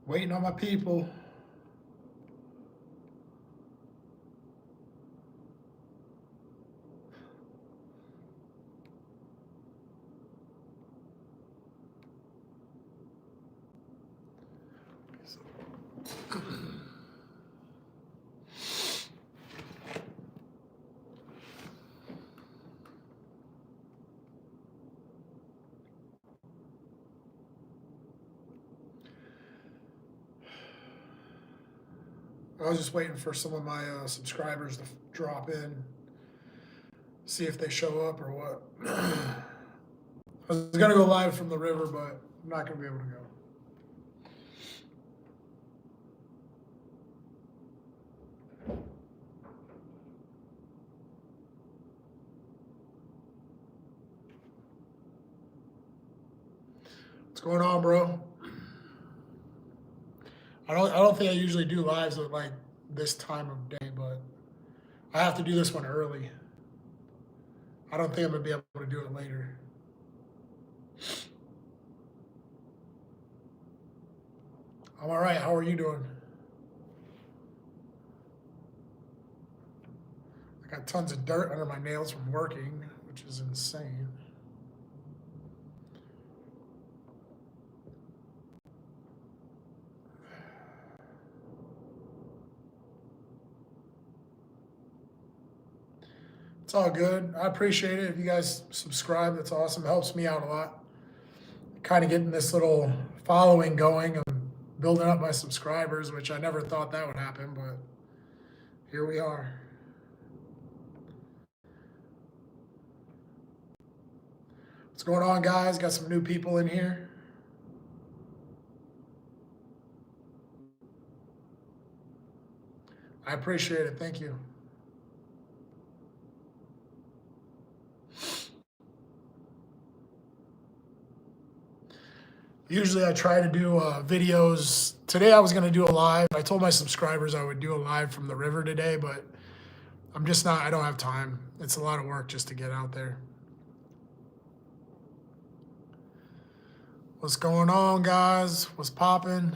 Waiting on my people. I was just waiting for some of my subscribers to drop in, see if they show up or what. I was going to go live from the river, but I'm not going to be able to go. What's going on, bro? I don't think I usually do lives at like this time of day, but I have to do this one early. I don't think I'm gonna be able to do it later. I'm all right. How are you doing? I got tons of dirt under my nails from working, which is insane. It's all good. I appreciate it. If you guys subscribe, that's awesome. It helps me out a lot. Kind of getting this little following going and building up my subscribers, which I never thought that would happen, but here we are. What's going on, guys? Got some new people in here. I appreciate it. Thank you. Usually I try to do videos. Today I was going to do a live. I told my subscribers I would do a live from the river today, but I'm just not, I don't have time. It's a lot of work just to get out there. What's going on, guys? What's popping?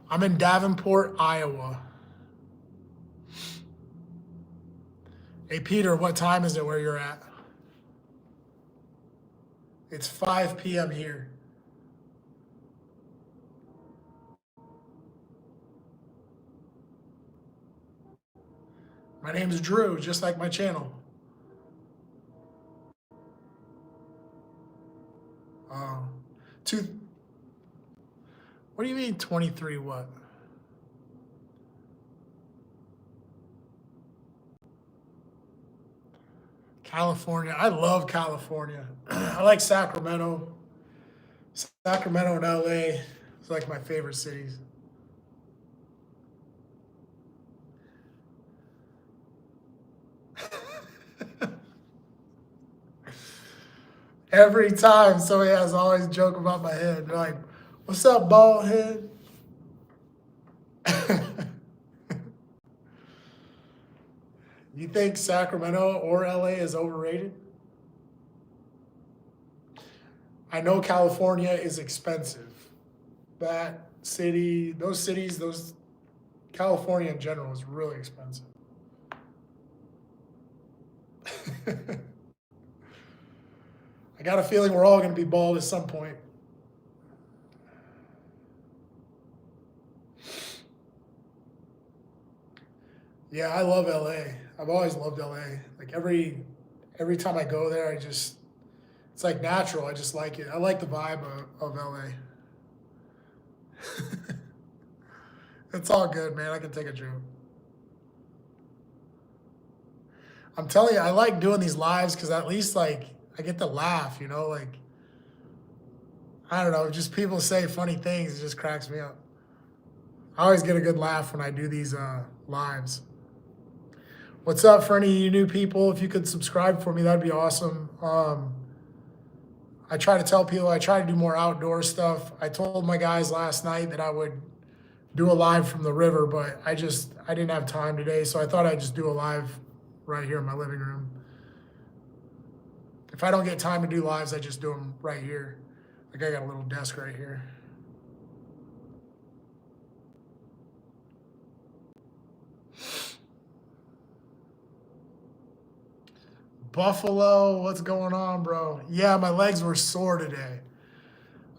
I'm in Davenport, Iowa. Hey, Peter, what time is it where you're at? It's 5 p.m. here. My name is Drew, just like my channel. What do you mean 23 what? California. I love California. I like Sacramento. Sacramento and LA is like my favorite cities. Every time somebody has always joke about my head. They're like, "What's up, bald head?" You think Sacramento or LA is overrated? I know California is expensive. That city, those cities, California in general is really expensive. I got a feeling we're all going to be bald at some point. Yeah, I love LA. I've always loved LA. Like every time I go there, it's like natural. I just like it. I like the vibe of LA. It's all good, man. I can take a joke. I'm telling you, I like doing these lives because at least like I get to laugh, you know, like I don't know, just people say funny things, it just cracks me up. I always get a good laugh when I do these lives. What's up for any of you new people? If you could subscribe for me, that'd be awesome. I try to tell people I try to do more outdoor stuff. I told my guys last night that I would do a live from the river, but I didn't have time today, so I thought I'd just do a live right here in my living room. If I don't get time to do lives, I just do them right here. Like I got a little desk right here. Buffalo, what's going on, bro? Yeah, my legs were sore today.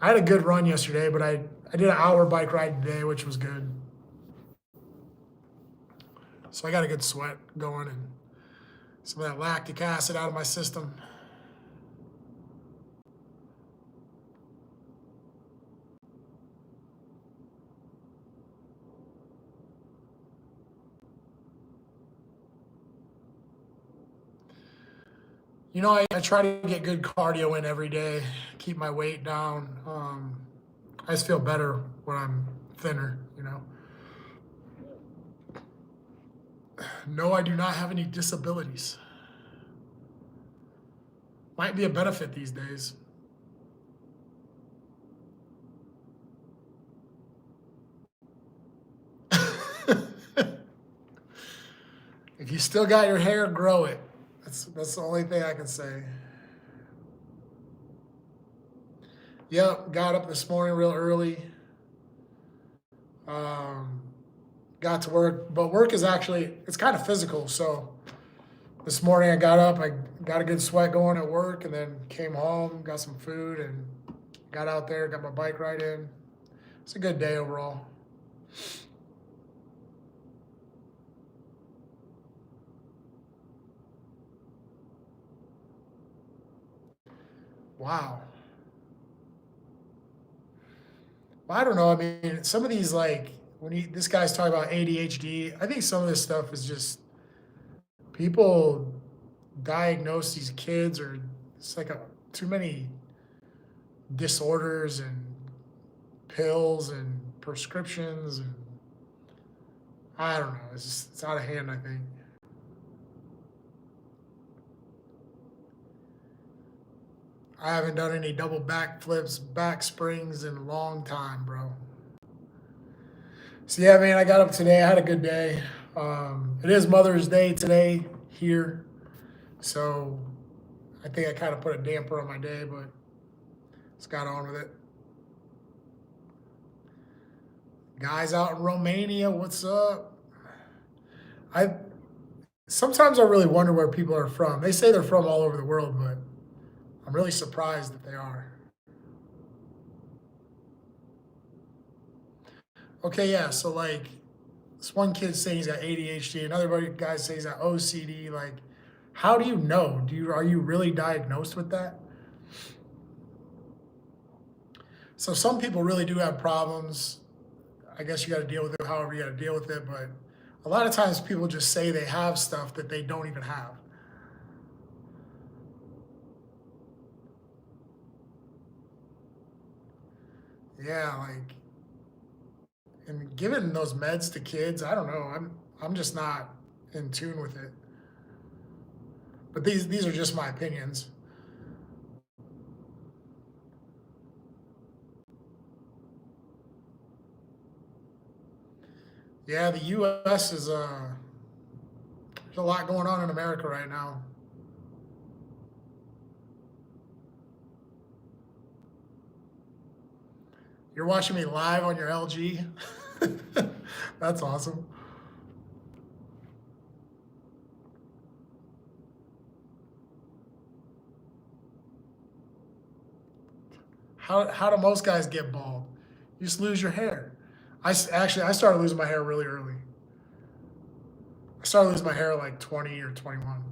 I had a good run yesterday, but I did an hour bike ride today, which was good. So I got a good sweat going and some of that lactic acid out of my system. You know, I try to get good cardio in every day, keep my weight down. I just feel better when I'm thinner, you know. No, I do not have any disabilities. Might be a benefit these days. If you still got your hair, grow it. That's the only thing I can say. Yep, got up this morning real early. Um, got to work, but work is actually it's kind of physical. So this morning I got up, I got a good sweat going at work, and then came home, got some food, and got out there, got my bike ride in. It's a good day overall. Wow. Well, I don't know. I mean, some of these like this guy's talking about ADHD. I think some of this stuff is just people diagnose these kids or it's like too many disorders and pills and prescriptions and I don't know. It's out of hand. I think. I haven't done any double back flips, back springs in a long time, bro. So yeah, man, I got up today. I had a good day. It is Mother's Day today here, so I think I kind of put a damper on my day, but just got on with it. Guys out in Romania, what's up? I sometimes I really wonder where people are from. They say they're from all over the world, but I'm really surprised that they are. Okay, yeah. So like, this one kid saying he's got ADHD, another guy saying he's got OCD. Like, how do you know? Are you really diagnosed with that? So some people really do have problems. I guess you got to deal with it however you got to deal with it. But a lot of times people just say they have stuff that they don't even have. Yeah, like, and giving those meds to kids, I don't know. I'm just not in tune with it. But these are just my opinions. Yeah, the U.S. is there's a lot going on in America right now. You're watching me live on your LG. That's awesome. How do most guys get bald? You just lose your hair. Actually I started losing my hair really early. I started losing my hair like 20 or 21.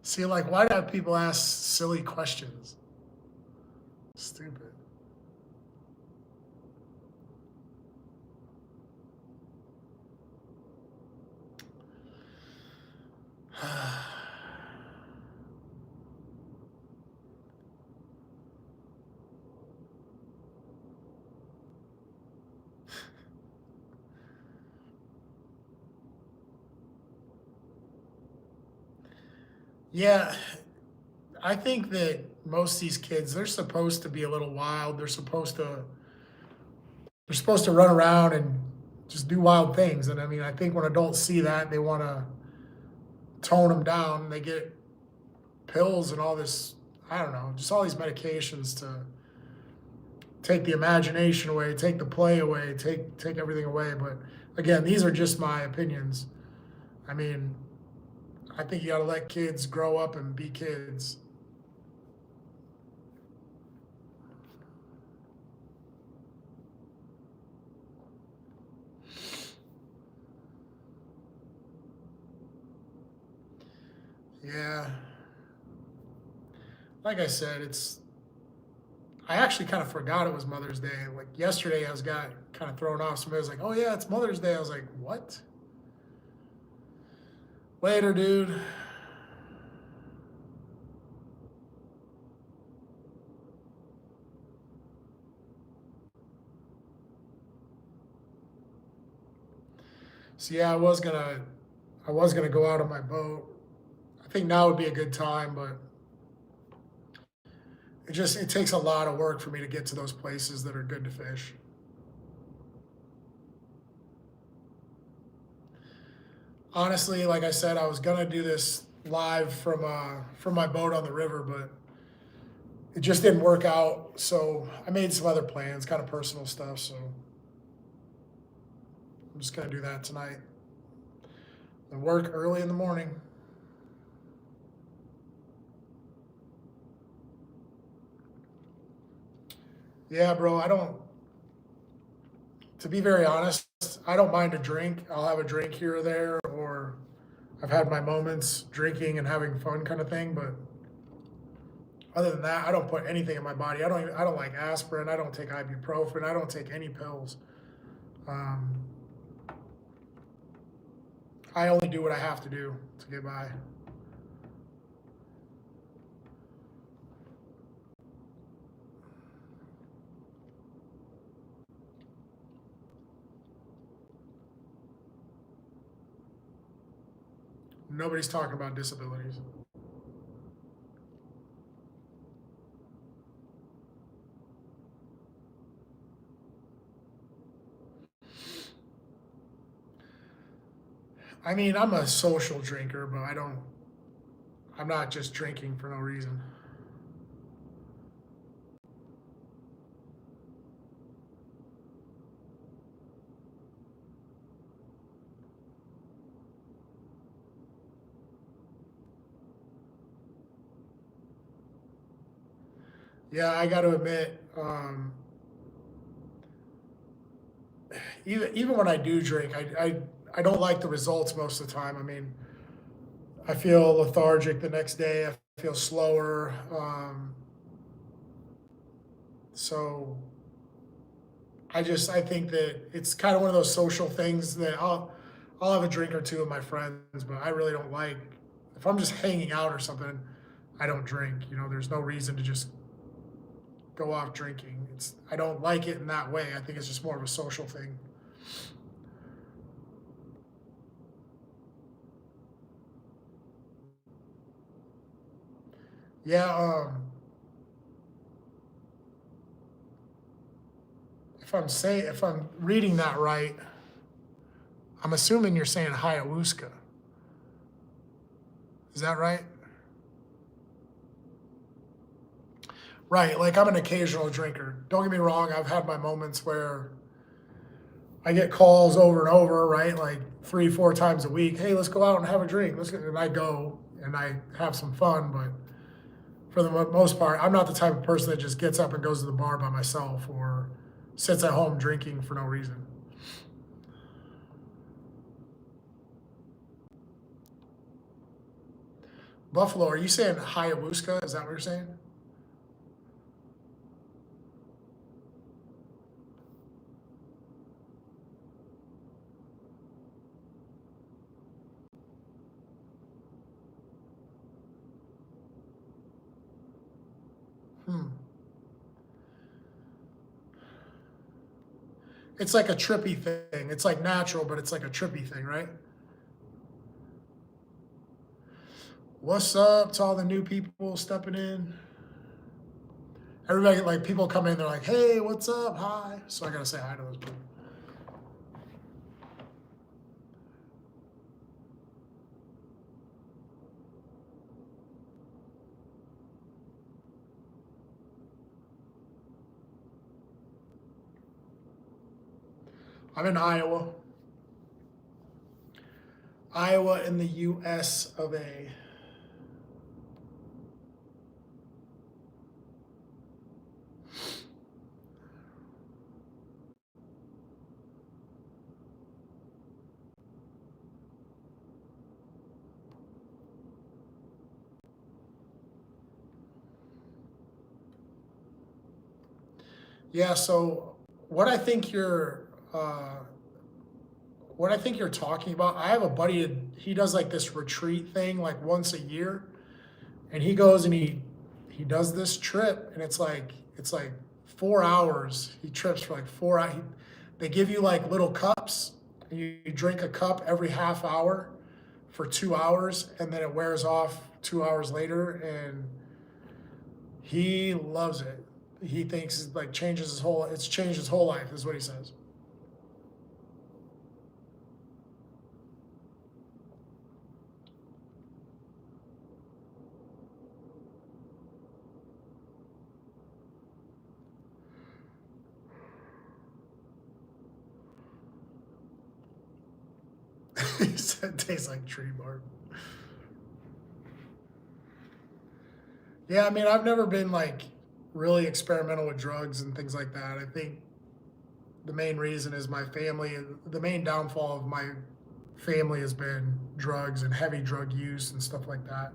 See, like, why do people ask silly questions? Stupid. Yeah, I think that most of these kids, they're supposed to be a little wild. They're supposed to run around and just do wild things. And I mean, I think when adults see that, they want to tone them down. They get pills and all this, I don't know, just all these medications to take the imagination away, take the play away, take everything away. But again, these are just my opinions. I mean, I think you got to let kids grow up and be kids. Yeah. Like I said, I actually kind of forgot it was Mother's Day. Like yesterday, I got kind of thrown off. Somebody was like, "Oh yeah, it's Mother's Day." I was like, "What?" Later, dude. So yeah, I was gonna go out on my boat. I think now would be a good time, but it takes a lot of work for me to get to those places that are good to fish. Honestly, like I said, I was gonna do this live from my boat on the river, but it just didn't work out. So I made some other plans, kind of personal stuff. So I'm just gonna do that tonight and work early in the morning. Yeah, bro. To be very honest, I don't mind a drink. I'll have a drink here or there, or I've had my moments drinking and having fun kind of thing. But other than that, I don't put anything in my body. I don't like aspirin. I don't take ibuprofen. I don't take any pills. Um, I only do what I have to do to get by. Nobody's talking about disabilities. I mean, I'm a social drinker, but I'm not just drinking for no reason. Yeah, I got to admit, even when I do drink, I don't like the results most of the time. I mean, I feel lethargic the next day. I feel slower. So I think that it's kind of one of those social things that I'll have a drink or two with my friends, but I really don't like if I'm just hanging out or something. I don't drink. You know, there's no reason to just go off drinking. I don't like it in that way. I think it's just more of a social thing. Yeah. If I'm reading that right, I'm assuming you're saying ayahuasca. Is that right? Right. Like I'm an occasional drinker. Don't get me wrong. I've had my moments where I get calls over and over, right? Like 3, 4 times a week. Hey, let's go out and have a drink. And I go and I have some fun. But for the most part, I'm not the type of person that just gets up and goes to the bar by myself or sits at home drinking for no reason. Buffalo, are you saying ayahuasca? Is that what you're saying? Hmm. It's like a trippy thing. It's like natural, but it's like a trippy thing, right? What's up to all the new people stepping in? Everybody, like people come in, they're like, "Hey, what's up? Hi." So I gotta say hi to those people. I'm in Iowa. Iowa in the US of A. Yeah, so what I think you're what I think you're talking about, I have a buddy, he does like this retreat thing like once a year, and he goes and he does this trip, and it's like 4 hours. He trips for like 4 hours. They give you like little cups, and you drink a cup every half hour for 2 hours, and then it wears off 2 hours later, and he loves it. He thinks it like changes his whole. It's changed his whole life, is what he says. He said it tastes like tree bark. Yeah, I mean, I've never been like really experimental with drugs and things like that. I think the main reason is my family. The main downfall of my family has been drugs and heavy drug use and stuff like that.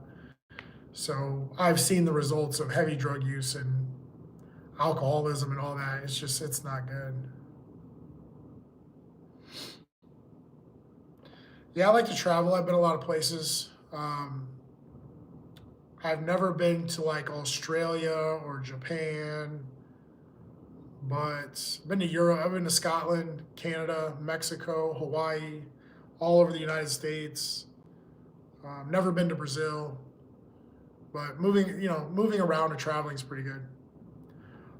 So I've seen the results of heavy drug use and alcoholism and all that. It's not good. Yeah, I like to travel. I've been a lot of places. I've never been to like Australia or Japan, but I've been to Europe. I've been to Scotland, Canada, Mexico, Hawaii, all over the United States. Never been to Brazil, but moving around and traveling is pretty good.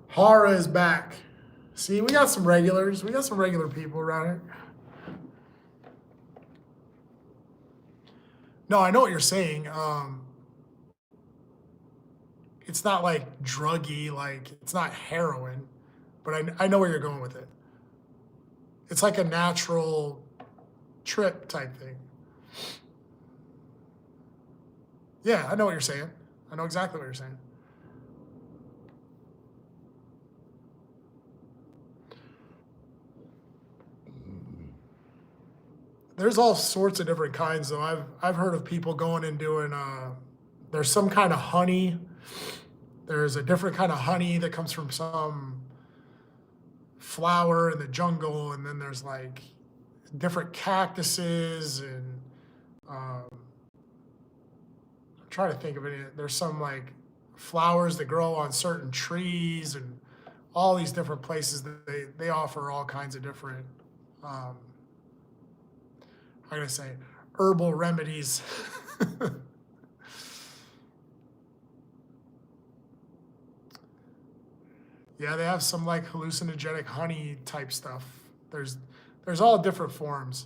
Hara is back. See, we got some regulars. We got some regular people around here. No, I know what you're saying. It's not like druggy, like it's not heroin, but I know where you're going with it. It's like a natural trip type thing. Yeah, I know what you're saying. I know exactly what you're saying. There's all sorts of different kinds though. I've heard of people going and doing there's some kind of honey. There's a different kind of honey that comes from some flower in the jungle, and then there's like different cactuses and I'm trying to think of it. There's some like flowers that grow on certain trees and all these different places that they offer all kinds of different um, how can I say herbal remedies. Yeah, they have some like hallucinogenic honey type stuff. There's there's all different forms,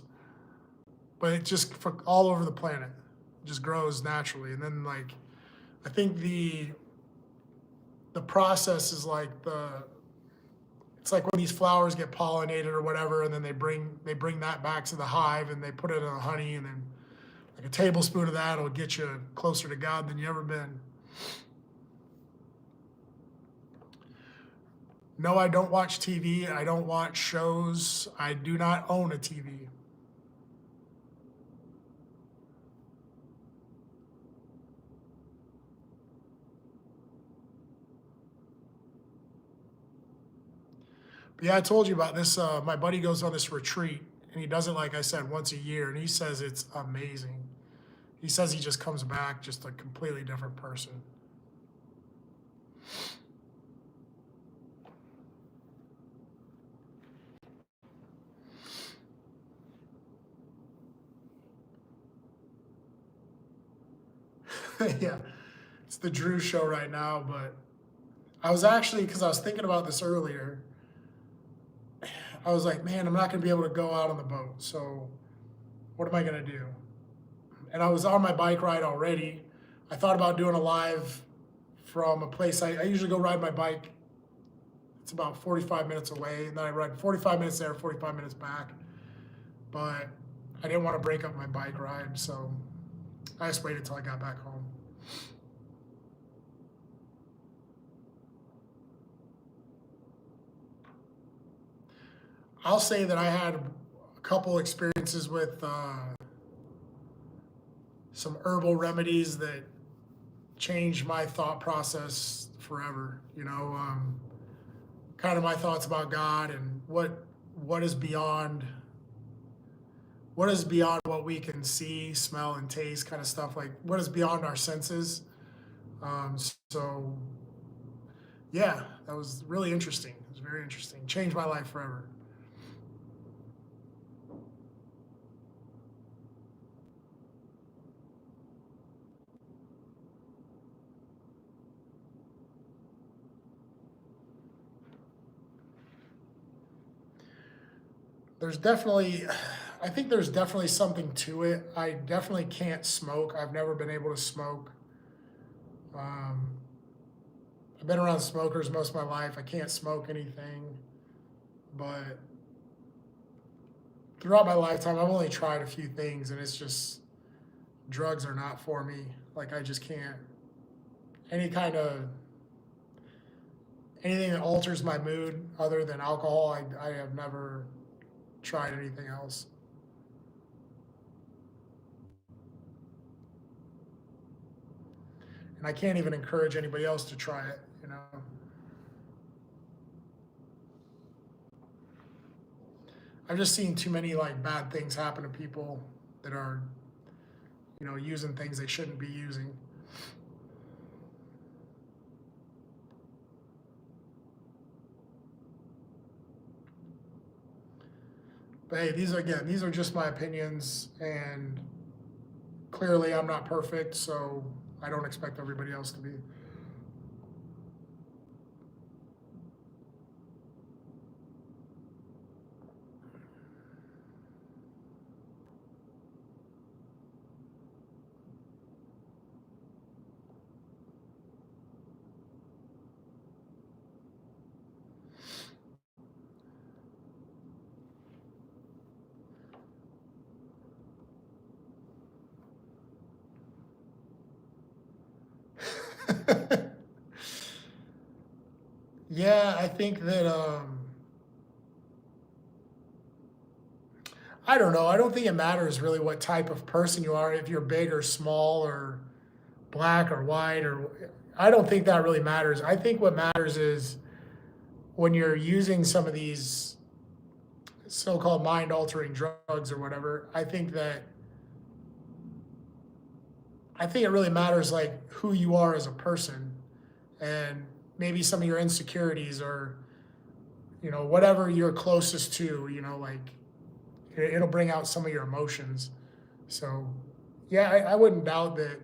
but it just for all over the planet. It just grows naturally, and then like I think the process is like it's like when these flowers get pollinated or whatever, and then they bring that back to the hive and they put it in the honey, and then like a tablespoon of that will get you closer to God than you ever been. No, I don't watch TV. I don't watch shows. I do not own a TV. But yeah, I told you about this. My buddy goes on this retreat, and he does it like I said once a year, and he says it's amazing. He says he just comes back just a completely different person. Yeah, it's the Drew show right now, but I was actually because I was thinking about this earlier. I was like, man, I'm not gonna be able to go out on the boat. So what am I gonna do? And I was on my bike ride already. I thought about doing a live from a place I usually go ride my bike. It's about 45 minutes away, and then I ride 45 minutes there, 45 minutes back. But I didn't want to break up my bike ride, so I just waited till I got back home. I'll say that I had a couple experiences with some herbal remedies that changed my thought process forever. Kind of my thoughts about God and what is beyond what we can see, smell, and taste, kind of stuff, like what is beyond our senses. Um, so yeah, that was really interesting. It was very interesting. Changed my life forever. There's definitely, I think there's definitely something to it. I definitely can't smoke. I've never been able to smoke. Um, I've been around smokers most of my life. I can't smoke anything, but throughout my lifetime, I've only tried a few things, and it's just drugs are not for me. Like I just can't. Any kind of anything that alters my mood other than alcohol, I have never tried anything else. And I can't even encourage anybody else to try it. I've just seen too many like bad things happen to people that are, using things they shouldn't be using. But hey, these are just my opinions, and clearly I'm not perfect, so I don't expect everybody else to be. Yeah, I think that I don't know. I don't think it matters really what type of person you are, if you're big or small or black or white, or I don't think that really matters. I think what matters is when you're using some of these so-called mind-altering drugs or whatever. I think it really matters like who you are as a person, and maybe some of your insecurities, or whatever you're closest to. Like it'll bring out some of your emotions. So yeah, I wouldn't doubt that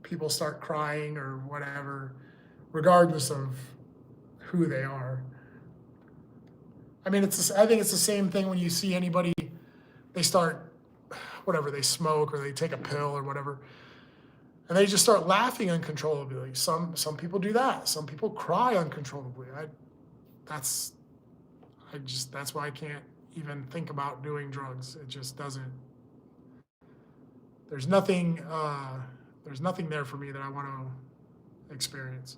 people start crying or whatever, regardless of who they are. I mean, I think it's the same thing when you see anybody, they start, whatever, they smoke or they take a pill or whatever, and they just start laughing uncontrollably. Some people do that. Some people cry uncontrollably. That's that's why I can't even think about doing drugs. It just doesn't. There's nothing. There's nothing there for me that I want to experience.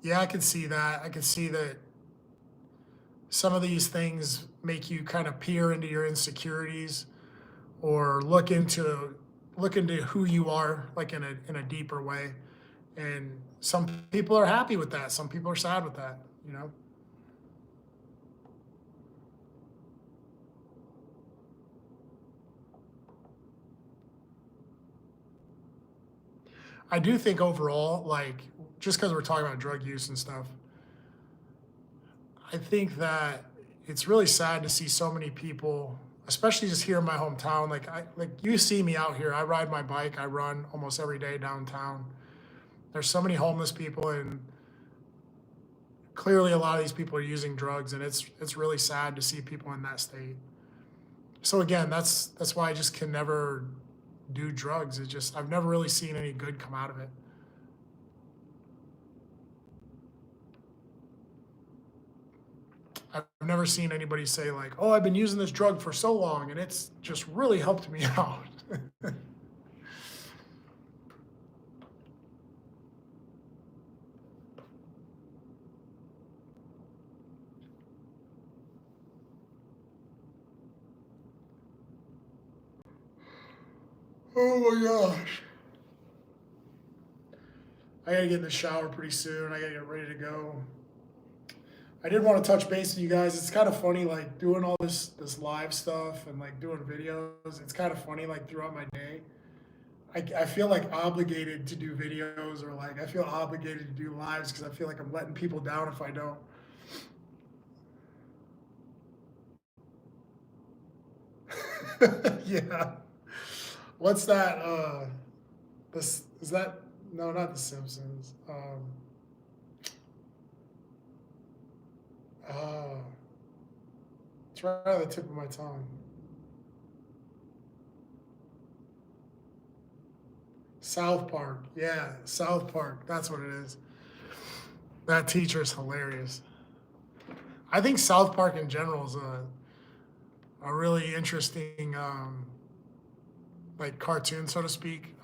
Yeah, I can see that. I can see that some of these things make you kind of peer into your insecurities, or look into who you are, like in a deeper way. And some people are happy with that. Some people are sad with that. I do think overall, like, just because we're talking about drug use and stuff, I think that it's really sad to see so many people, especially just here in my hometown. Like you see me out here. I ride my bike. I run almost every day downtown. There's so many homeless people, and clearly a lot of these people are using drugs, and it's really sad to see people in that state. So again, that's why I just can never do drugs. It's just I've never really seen any good come out of it. I've never seen anybody say like, "Oh, I've been using this drug for so long and it's just really helped me out." Oh my gosh. I gotta get in the shower pretty soon. I gotta get ready to go. I did want to touch base with you guys. It's kind of funny, like doing all this live stuff and like doing videos. It's kind of funny, like throughout my day. I feel like obligated to do videos, or like I feel obligated to do lives because I feel like I'm letting people down if I don't. Yeah. What's that? This is that? No, not The Simpsons. Uh, it's right on the tip of my tongue. South Park. Yeah, South Park. That's what it is. That teacher is hilarious. I think South Park in general is a really interesting like cartoon, so to speak.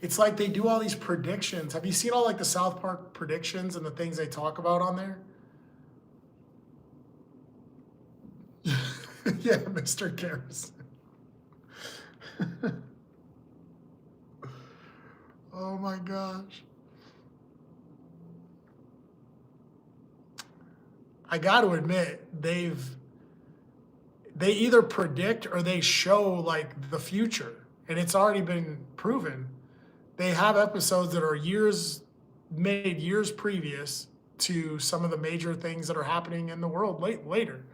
It's like they do all these predictions. Have you seen all like the South Park predictions and the things they talk about on there? Yeah, Mr. Garrison. Oh my gosh. I got to admit, they either predict or they show like the future, and it's already been proven. They have episodes that are made years previous to some of the major things that are happening in the world later.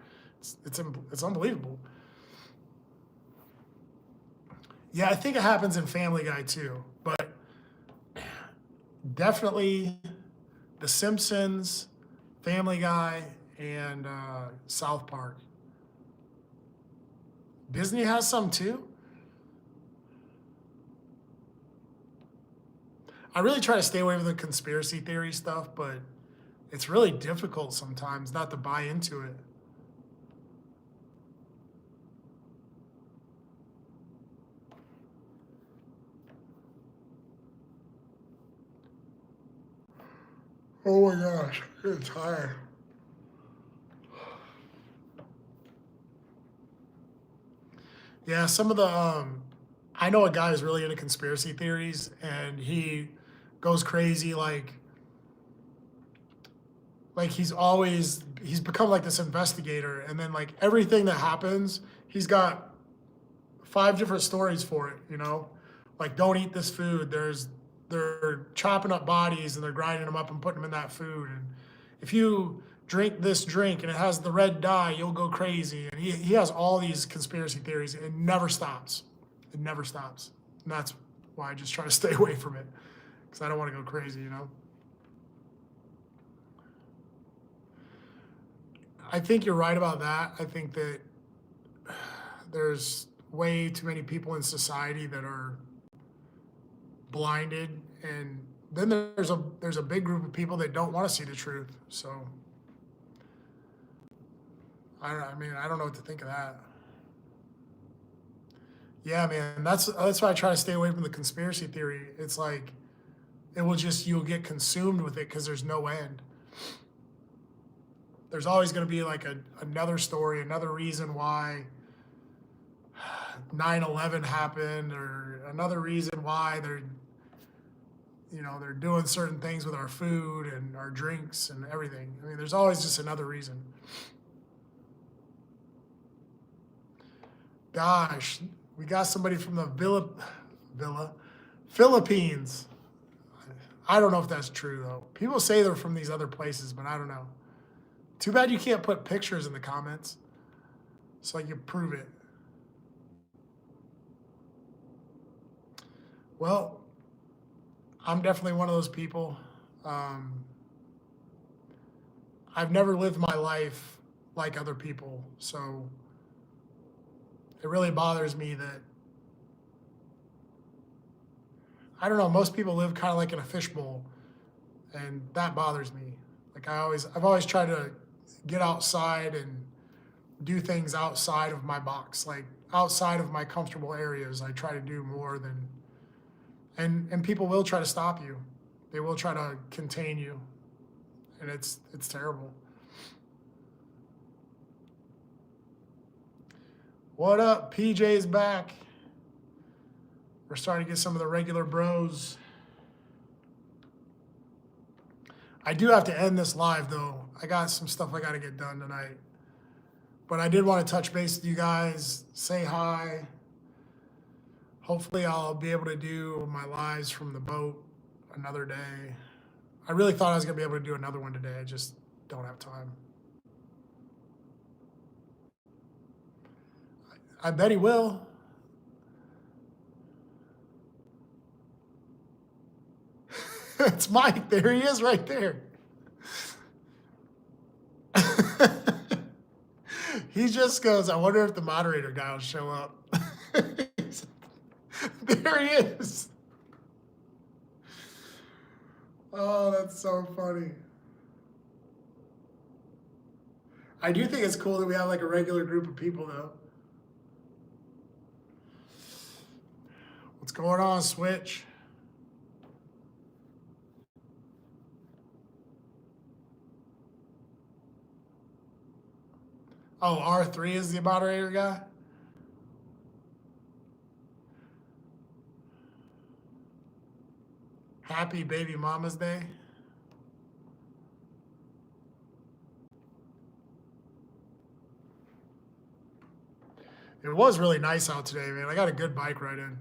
It's unbelievable. Yeah, I think it happens in Family Guy too, but definitely The Simpsons, Family Guy, and South Park. Disney has some too. I really try to stay away from the conspiracy theory stuff, but it's really difficult sometimes not to buy into it. Oh my gosh, I'm getting tired. Yeah, some of the I know a guy who's really into conspiracy theories, and he goes crazy like he's become like this investigator, and then like everything that happens, he's got five different stories for it, you know? Like don't eat this food. They're chopping up bodies and they're grinding them up and putting them in that food. And if you drink this drink and it has the red dye, you'll go crazy. And he has all these conspiracy theories. It never stops. It never stops. And that's why I just try to stay away from it because I don't want to go crazy, you know? I think you're right about that. I think that there's way too many people in society that are blinded, and then there's a big group of people that don't want to see the truth. So I mean I don't know what to think of that. Yeah, man, that's why I try to stay away from the conspiracy theory. It's like you'll get consumed with it because there's no end. There's always going to be like another story, another reason why 9/11 happened, or another reason why they're doing certain things with our food and our drinks and everything. I mean, there's always just another reason. Gosh, we got somebody from the Villa Philippines. I don't know if that's true though. People say they're from these other places, but I don't know. Too bad you can't put pictures in the comments so you prove it. Well, I'm definitely one of those people. Um, I've never lived my life like other people. So it really bothers me that, I don't know, most people live kind of like in a fishbowl, and that bothers me. Like I've always tried to get outside and do things outside of my box, like outside of my comfortable areas. I try to do more than, and people will try to stop you. They will try to contain you, and it's terrible. What up? PJ's back. We're starting to get some of the regular bros. I do have to end this live though. I got some stuff I got to get done tonight. But I did want to touch base with you guys, say hi. Hopefully I'll be able to do my lives from the boat another day. I really thought I was going to be able to do another one today. I just don't have time. I bet he will. It's Mike. There he is right there. He just goes, I wonder if the moderator guy will show up. There he is. Oh, that's so funny. I do think it's cool that we have like a regular group of people though. What's going on, Switch? Oh, R3 is the moderator guy? Happy Baby Mama's Day. It was really nice out today, man. I got a good bike ride in.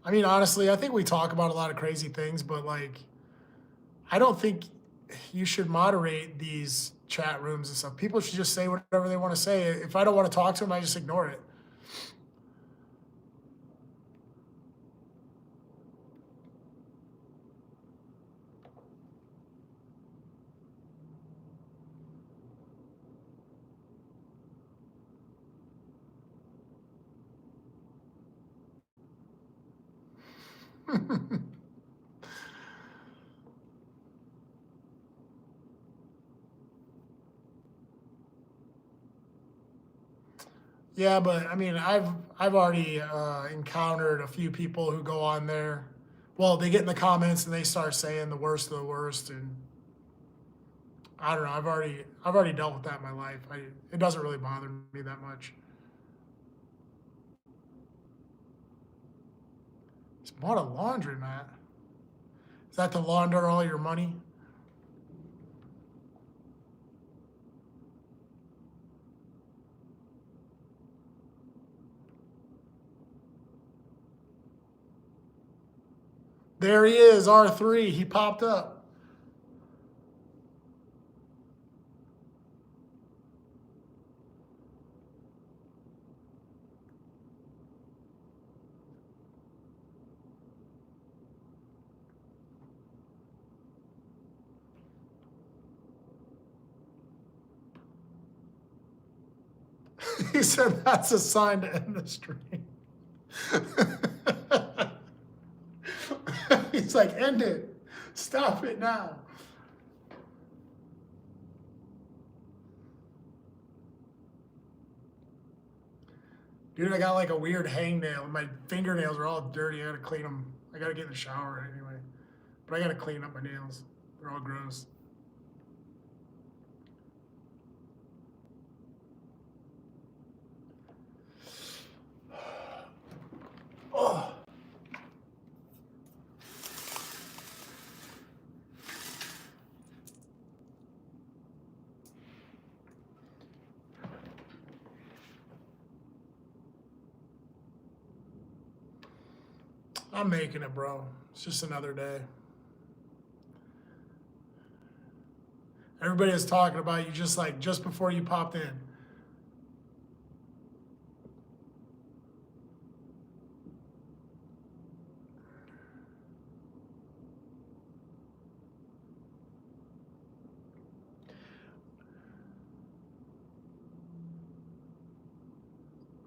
I mean, honestly, I think we talk about a lot of crazy things, but like, I don't think you should moderate these chat rooms and stuff. People should just say whatever they want to say. If I don't want to talk to them, I just ignore it. Yeah, but I mean, I've already encountered a few people who go on there. Well, they get in the comments and they start saying the worst of the worst, and I don't know. I've already dealt with that in my life. It doesn't really bother me that much. Just bought a laundromat. Is that to launder all your money? There he is, R3. He popped up. He said that's a sign to end the stream. He's like, end it. Stop it now. Dude, I got like a weird hangnail. My fingernails are all dirty. I gotta clean them. I gotta get in the shower anyway. But I gotta clean up my nails. They're all gross. Oh. I'm making it, bro. It's just another day. Everybody is talking about you just before you popped in.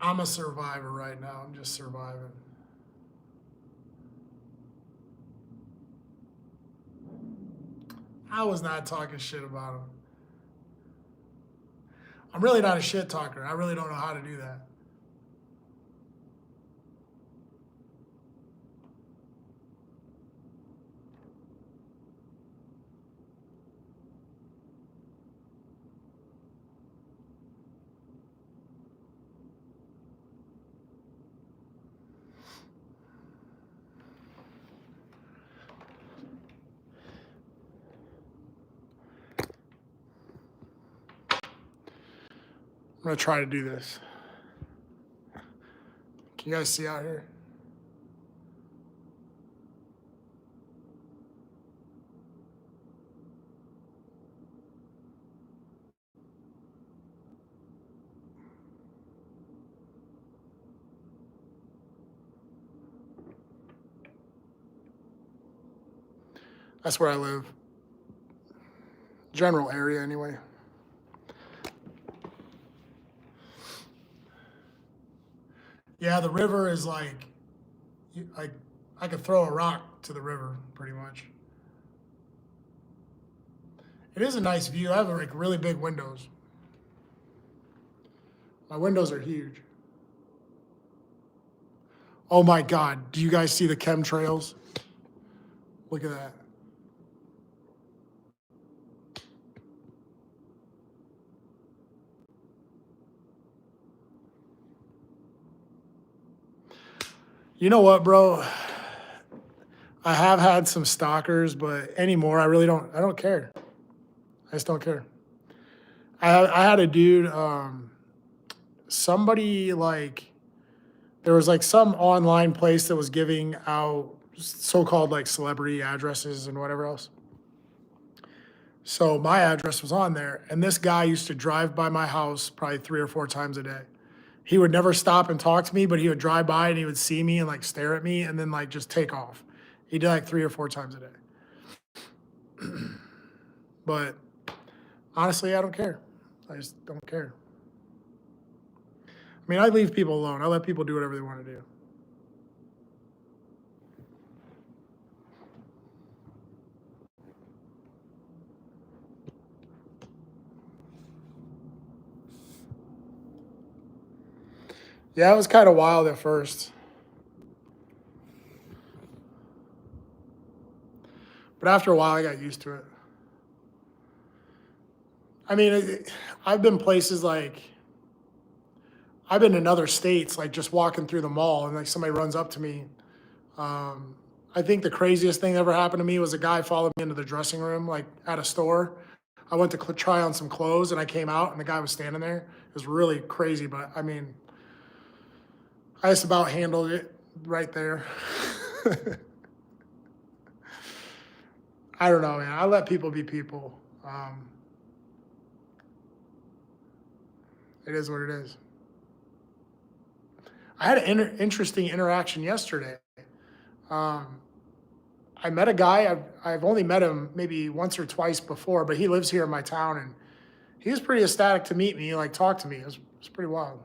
I'm a survivor right now. I'm just surviving. I was not talking shit about him. I'm really not a shit talker. I really don't know how to do that. I'm gonna try to do this. Can you guys see out here? That's where I live. General area, anyway. Yeah, the river is like, I could throw a rock to the river, pretty much. It is a nice view. I have like really big windows. My windows are huge. Oh my God, do you guys see the chemtrails? Look at that. You know what, bro? I have had some stalkers, but anymore, I don't care. I just don't care. I had a dude, somebody like, there was like some online place that was giving out so-called like celebrity addresses and whatever else. So my address was on there, and this guy used to drive by my house probably 3 or 4 times a day. He would never stop and talk to me, but he would drive by and he would see me and like stare at me and then like just take off. He did like 3 or 4 times a day. But honestly, I don't care. I just don't care. I mean, I leave people alone. I let people do whatever they want to do. Yeah, it was kind of wild at first. But after a while, I got used to it. I mean, I've been places like, I've been in other states, like just walking through the mall, and like somebody runs up to me. I think the craziest thing that ever happened to me was a guy followed me into the dressing room, like at a store. I went to try on some clothes, and I came out, and the guy was standing there. It was really crazy, but I mean, I just about handled it right there. I don't know, man. I let people be people. It is what it is. I had an interesting interaction yesterday. Um, I met a guy. I've only met him maybe once or twice before, but he lives here in my town, and he was pretty ecstatic to meet me, like talk to me. It was pretty wild.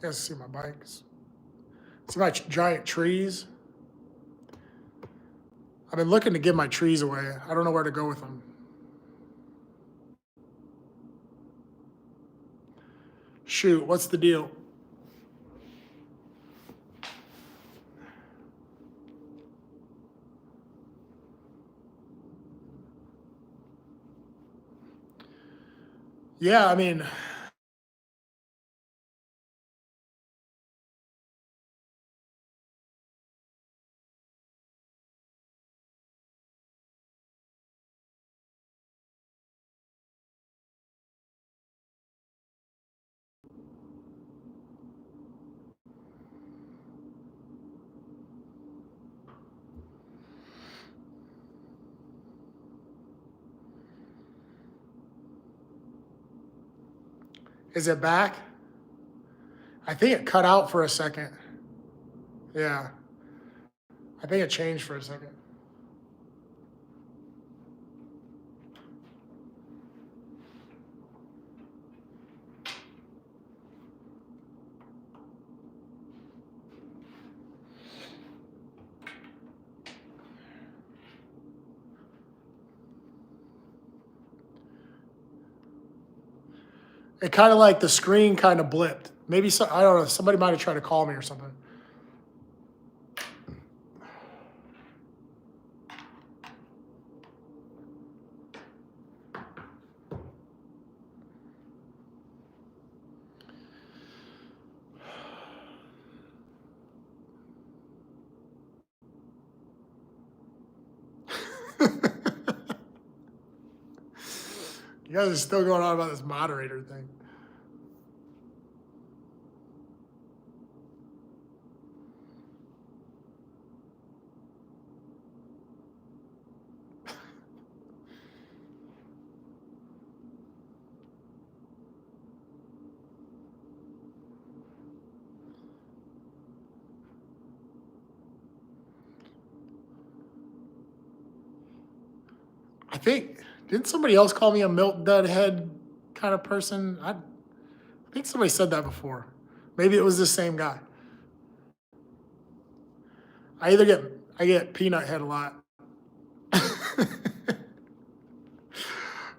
You guys see my bikes? See my giant trees? I've been looking to give my trees away. I don't know where to go with them. Shoot, what's the deal? Yeah, I mean, is it back? I think it cut out for a second. Yeah, I think it changed for a second. It kind of like the screen kind of blipped. Maybe so, I don't know. Somebody might have tried to call me or something. You guys are still going on about this moderator thing. I think, didn't somebody else call me a milk dud head kind of person? I think somebody said that before. Maybe it was the same guy. I get peanut head a lot.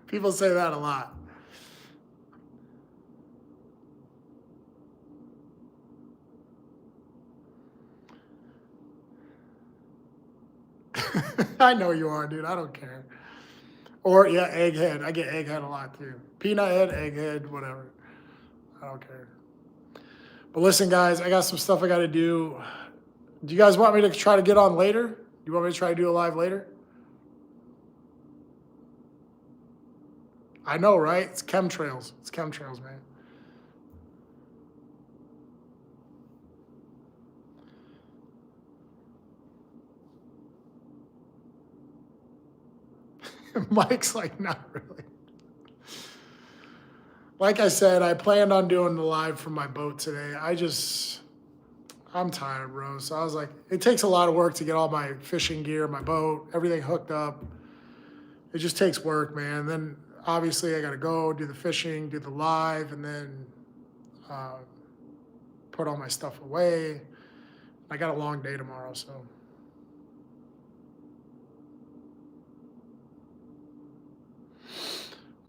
People say that a lot. I know you are, dude. I don't care. Or yeah, egghead. I get egghead a lot too. Peanut head, egghead, whatever. I don't care. But listen, guys, I got some stuff I got to do. Do you guys want me to try to get on later? Do you want me to try to do a live later? I know, right? It's chemtrails. It's chemtrails, man. Mike's like, not really. Like I said, I planned on doing the live from my boat today. I'm tired, bro. So I was like, it takes a lot of work to get all my fishing gear, my boat, everything hooked up. It just takes work, man. Then obviously I got to go do the fishing, do the live, and then put all my stuff away. I got a long day tomorrow, so.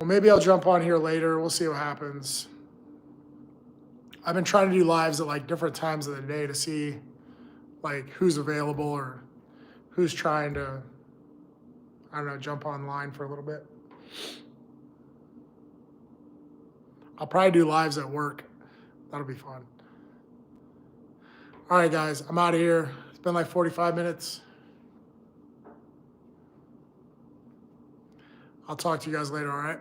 Well, maybe I'll jump on here later. We'll see what happens. I've been trying to do lives at like different times of the day to see like who's available or who's trying to, I don't know, jump online for a little bit. I'll probably do lives at work. That'll be fun. All right, guys, I'm out of here. It's been like 45 minutes. I'll talk to you guys later, all right?